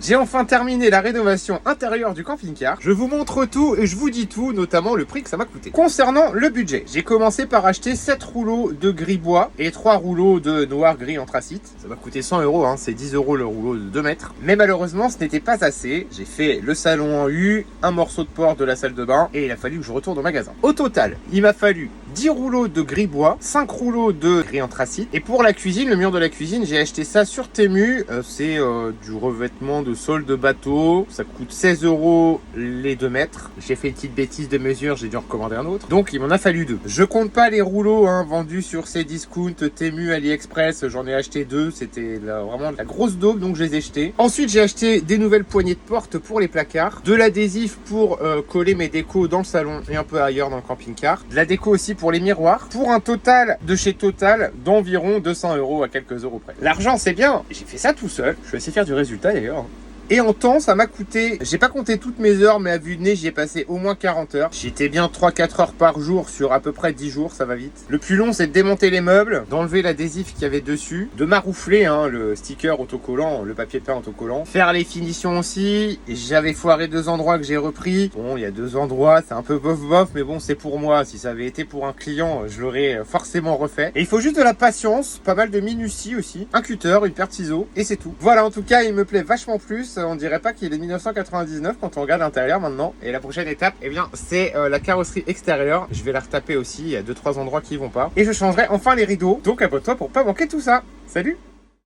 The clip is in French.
J'ai enfin terminé la rénovation intérieure du camping-car. Je vous montre tout et je vous dis tout, notamment le prix que ça m'a coûté. Concernant le budget, j'ai commencé par acheter 7 rouleaux de gris bois et 3 rouleaux de noir gris anthracite. Ça m'a coûté 100 €, hein, c'est 10 € le rouleau de 2 mètres. Mais malheureusement, ce n'était pas assez. J'ai fait le salon en U, un morceau de porte de la salle de bain et il a fallu que je retourne au magasin. Au total, il m'a fallu 10 rouleaux de gris bois, 5 rouleaux de gris anthracite. Et pour la cuisine, le mur de la cuisine, j'ai acheté ça sur Temu. C'est du revêtement de sol de bateau. Ça coûte 16 € les 2 mètres. J'ai fait une petite bêtise de mesure, j'ai dû en recommander un autre. Donc il m'en a fallu 2. Je compte pas les rouleaux vendus sur Cdiscount, Temu, AliExpress. J'en ai acheté 2. C'était vraiment la grosse daube, donc je les ai jetés. Ensuite, j'ai acheté des nouvelles poignées de porte pour les placards. De l'adhésif pour coller mes décos dans le salon et un peu ailleurs dans le camping-car. De la déco aussi pour les miroirs. Pour un total de chez Total d'environ 200 € à quelques euros près. L'argent, c'est bien. J'ai fait ça tout seul. Je suis assez fier du résultat d'ailleurs. Et en temps, ça m'a coûté, j'ai pas compté toutes mes heures, mais à vue de nez, j'y ai passé au moins 40 heures. J'étais bien 3-4 heures par jour sur à peu près 10 jours, ça va vite. Le plus long, c'est de démonter les meubles, d'enlever l'adhésif qu'il y avait dessus, de maroufler le sticker autocollant, le papier peint autocollant. Faire les finitions aussi. J'avais foiré 2 endroits que j'ai repris. Bon, il y a 2 endroits, c'est un peu bof, mais bon, c'est pour moi. Si ça avait été pour un client, je l'aurais forcément refait. Et il faut juste de la patience, pas mal de minutie aussi, un cutter, une paire de ciseaux, et c'est tout. Voilà, en tout cas, il me plaît vachement plus. On dirait pas qu'il est 1999 quand on regarde l'intérieur maintenant. Et la prochaine étape, eh bien, c'est la carrosserie extérieure. Je vais la retaper aussi. Il y a 2-3 endroits qui vont pas. Et je changerai enfin les rideaux. Donc abonne-toi pour pas manquer tout ça. Salut!